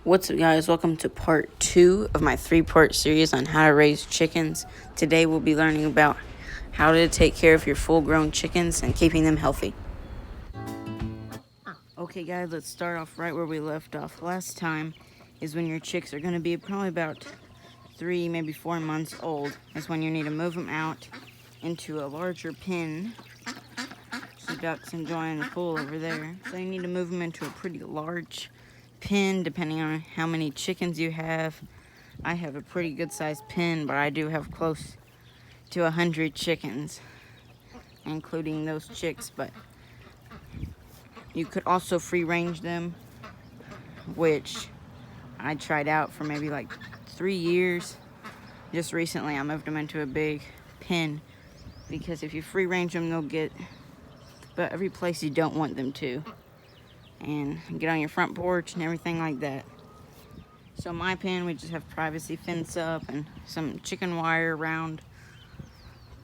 What's up, guys? Welcome to part 2 of my 3-part series on how to raise chickens. Today we'll be learning about how to take care of your full-grown chickens and keeping them healthy. Okay, guys, let's start off right where we left off last time. Is when your chicks are going to be probably about 3, maybe 4 months old. Is when you need to move them out into a larger pen. The ducks enjoying the pool over there. So you need to move them into a pretty large pen, depending on how many chickens you have. I have a pretty good sized pen, but I do have close to 100 chickens, including those chicks. But you could also free range them, which I tried out for maybe like 3 years. Just recently I moved them into a big pen, because if you free range them, they'll get but every place you don't want them to, and get on your front porch and everything like that. So my pen, we just have privacy fence up and some chicken wire around.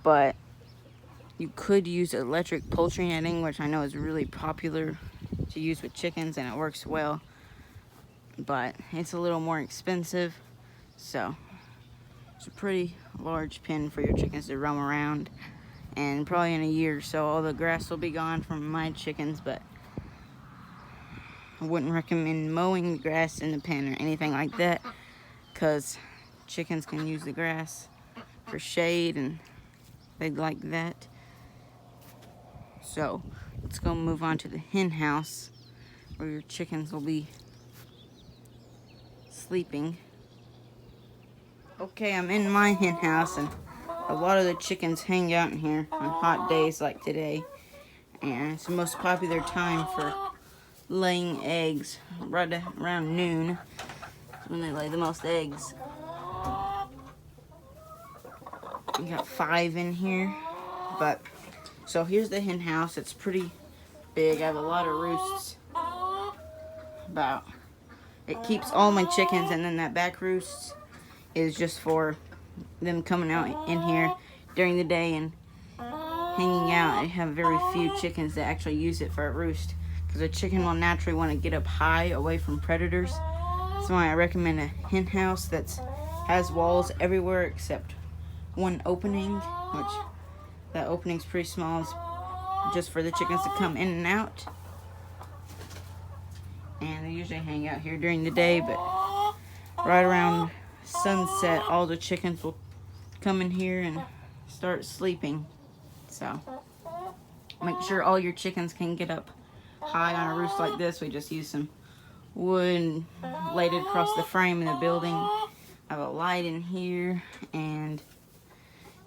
But you could use electric poultry netting, which I know is really popular to use with chickens, and it works well. But it's a little more expensive. So it's a pretty large pen for your chickens to roam around. And probably in a year or so, all the grass will be gone from my chickens, but I wouldn't recommend mowing the grass in the pen or anything like that, because chickens can use the grass for shade and they'd like that. So let's go move on to the hen house, where your chickens will be sleeping. Okay, I'm in my hen house, and a lot of the chickens hang out in here on hot days like today. And it's the most popular time for laying eggs, right around noon, when they lay the most eggs. We got 5 in here, but so here's the hen house. It's pretty big. I have a lot of roosts. It keeps all my chickens, and then that back roost is just for them coming out in here during the day and hanging out. I have very few chickens that actually use it for a roost, because a chicken will naturally want to get up high away from predators. That's why I recommend a hen house that has walls everywhere except one opening, which that opening's pretty small. It's just for the chickens to come in and out. And they usually hang out here during the day, but right around sunset, all the chickens will come in here and start sleeping. So make sure all your chickens can get up high on a roost like this. We just use some wood laid it across the frame in the building. I have a light in here, and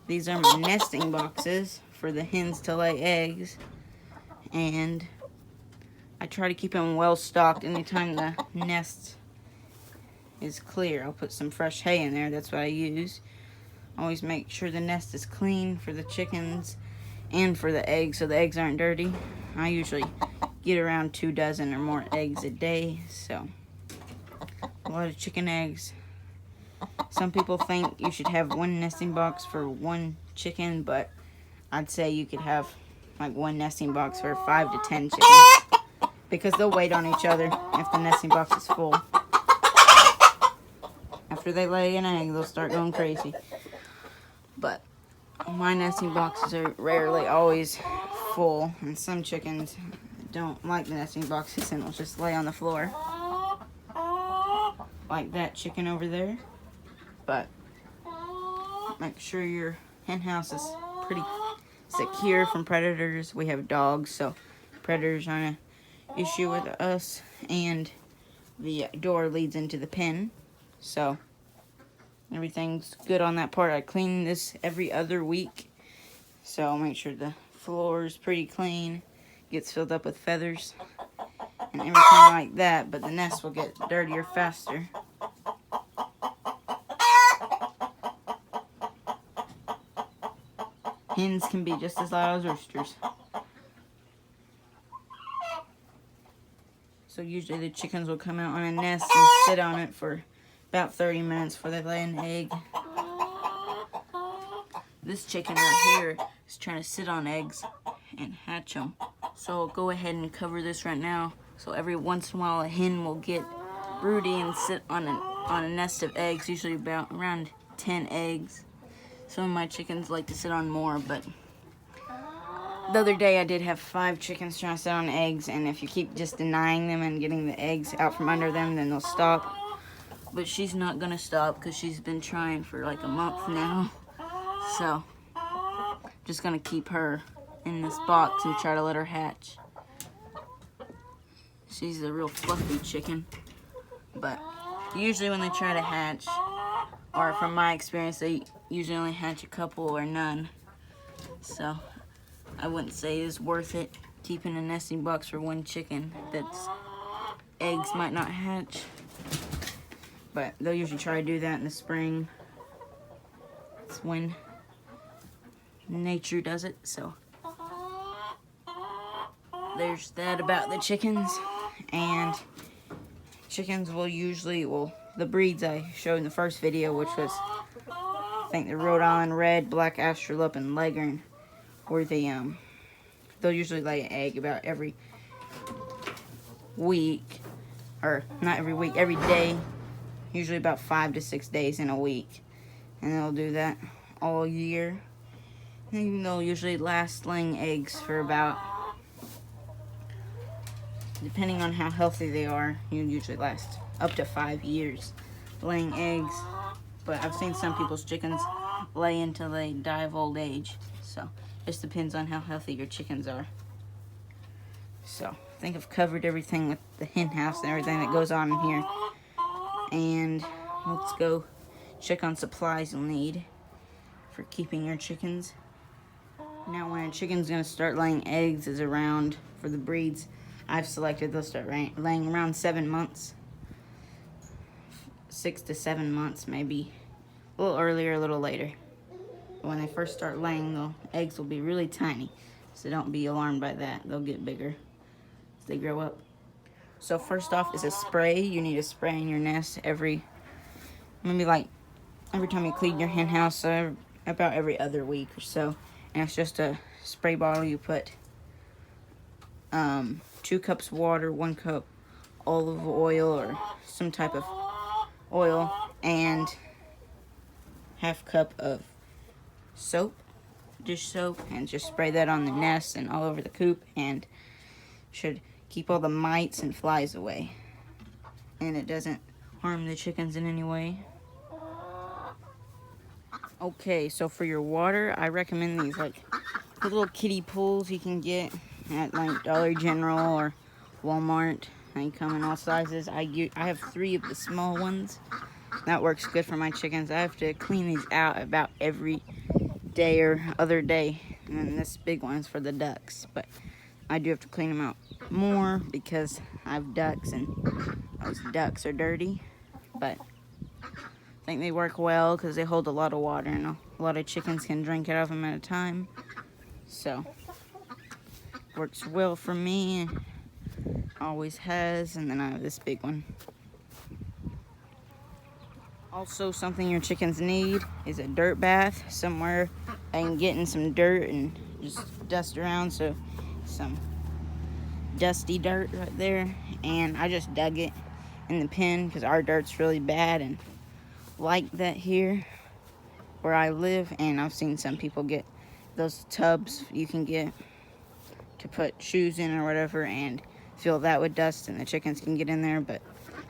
these are my nesting boxes for the hens to lay eggs. And I try to keep them well stocked. Anytime the nest is clear, I'll put some fresh hay in there. That's what I use. Always make sure the nest is clean for the chickens and for the eggs, so the eggs aren't dirty. I usually get around 2 dozen or more eggs a day, so a lot of chicken eggs. Some people think you should have 1 nesting box for 1 chicken, but I'd say you could have like 1 nesting box for 5 to 10 chickens, because they'll wait on each other if the nesting box is full. After they lay an egg, they'll start going crazy. But my nesting boxes are rarely always full, and some chickens don't like the nesting boxes and will just lay on the floor, like that chicken over there. But make sure your hen house is pretty secure from predators. We have dogs, so predators aren't an issue with us, and the door leads into the pen, so everything's good on that part. I clean this every other week, so I'll make sure the floor is pretty clean, gets filled up with feathers and everything like that, but the nest will get dirtier faster. Hens can be just as loud as roosters. So usually the chickens will come out on a nest and sit on it for about 30 minutes before they lay an egg. This chicken right here is trying to sit on eggs and hatch them. So I'll go ahead and cover this right now. So every once in a while a hen will get broody and sit on a nest of eggs, usually around 10 eggs. Some of my chickens like to sit on more, but the other day I did have 5 chickens trying to sit on eggs, and if you keep just denying them and getting the eggs out from under them, then they'll stop. But she's not gonna stop because she's been trying for like a month now. So, just gonna keep her in this box and try to let her hatch. She's a real fluffy chicken. But usually when they try to hatch, or from my experience, they usually only hatch a couple or none. So, I wouldn't say it's worth it keeping a nesting box for 1 chicken that's eggs might not hatch. But they'll usually try to do that in the spring. It's when nature does it. So there's that about the chickens. And chickens will usually, the breeds I showed in the first video, which was, I think, the Rhode Island Red, Black Australorp, and Leghorn, where they'll usually lay an egg about every week, or not every week, every day, usually about 5 to 6 days in a week, and they'll do that all year. And they'll usually last laying eggs for about, depending on how healthy they are, you usually last up to 5 years laying eggs. But I've seen some people's chickens lay until they die of old age. So, just depends on how healthy your chickens are. So, I think I've covered everything with the hen house and everything that goes on in here. And let's go check on supplies you'll need for keeping your chickens. Now, when a chicken's going to start laying eggs is around, for the breeds I've selected, they'll start laying around 7 months. 6 to 7 months, maybe a little earlier, a little later. When they first start laying, the eggs will be really tiny, so don't be alarmed by that. They'll get bigger as they grow up. So first off is a spray. You need a spray in your nest maybe like every time you clean your hen house, so about every other week or so. And it's just a spray bottle. You put 2 cups water, 1 cup olive oil or some type of oil, and ½ cup of soap, dish soap, and just spray that on the nest and all over the coop, and should keep all the mites and flies away, and it doesn't harm the chickens in any way. Okay, so for your water, I recommend these, like the little kiddie pools you can get at like Dollar General or Walmart. They come in all sizes. I have 3 of the small ones. That works good for my chickens. I have to clean these out about every day or other day, and then this big one's for the ducks. But I do have to clean them out more because I have ducks, and those ducks are dirty. But I think they work well because they hold a lot of water, and a lot of chickens can drink out of them at a time. So works well for me, always has. And then I have this big one. Also, something your chickens need is a dirt bath, somewhere I can get in some dirt and just dust around. So some dusty dirt right there, and I just dug it in the pen because our dirt's really bad and like that here where I live. And I've seen some people get those tubs you can get to put shoes in or whatever and fill that with dust, and the chickens can get in there. But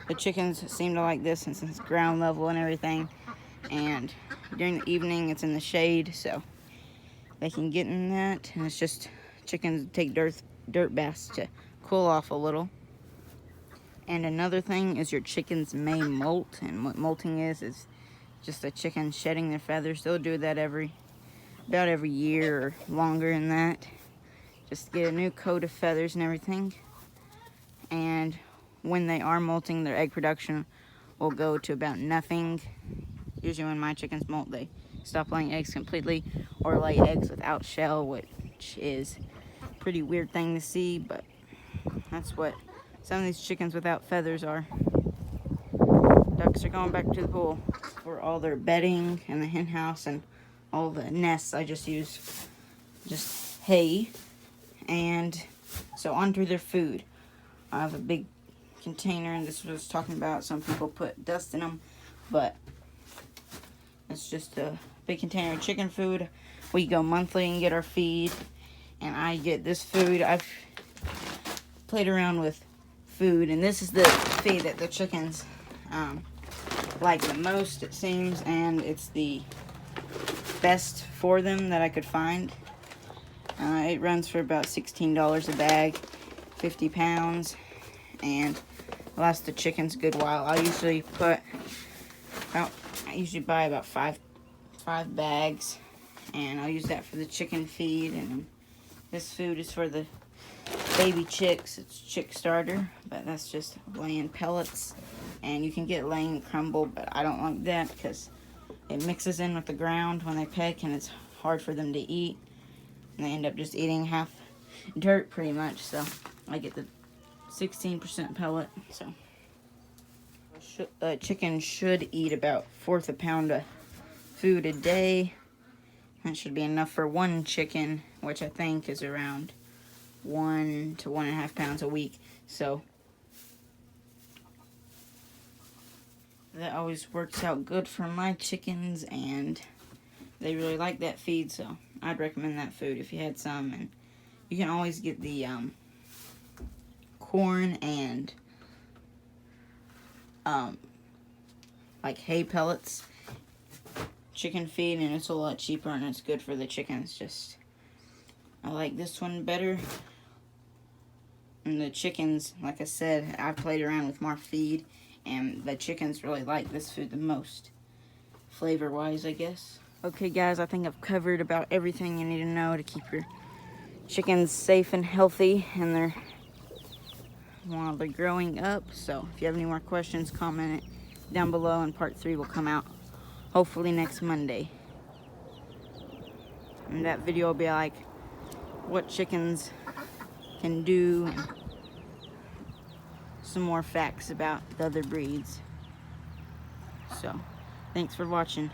the chickens seem to like this since it's ground level and everything, and during the evening it's in the shade, so they can get in that. And it's just chickens take dirt baths to cool off a little. And another thing is your chickens may molt, and what molting is just a chicken shedding their feathers. They'll do that about every year or longer than that, just to get a new coat of feathers and everything. And when they are molting, their egg production will go to about nothing. Usually when my chickens molt, they stop laying eggs completely or lay eggs without shell, which is a pretty weird thing to see, but that's what some of these chickens without feathers are. Ducks are going back to the pool. For all their bedding and the hen house and all the nests, I just use hay. And so onto their food. I have a big container, and this was talking about some people put dust in them, but it's just a big container of chicken food. We go monthly and get our feed, and I get this food. I've played around with food, and this is the feed that the chickens like the most, it seems, and it's the best for them that I could find. It runs for about $16 a bag, 50 pounds, and lasts the chickens a good while. I usually buy about five bags, and I'll use that for the chicken feed. And this food is for the baby chicks. It's chick starter, but that's just laying pellets, and you can get laying crumble, but I don't like that because it mixes in with the ground when they peck, and it's hard for them to eat, and they end up just eating half dirt pretty much. So I get the 16% pellet. So a chicken should eat about 1/4 pound of food a day. That should be enough for one chicken, which I think is around 1 to 1.5 pounds a week. So that always works out good for my chickens, and they really like that feed, so I'd recommend that food if you had some. And you can always get the corn and like hay pellets chicken feed, and it's a lot cheaper and it's good for the chickens. Just I like this one better. And the chickens, like I said, I played around with more feed, and the chickens really like this food the most, flavor wise, I guess. Okay guys, I think I've covered about everything you need to know to keep your chickens safe and healthy and while they're growing up. So if you have any more questions, comment it down below, and part 3 will come out hopefully next Monday. And that video will be like what chickens can do, and some more facts about the other breeds. So thanks for watching.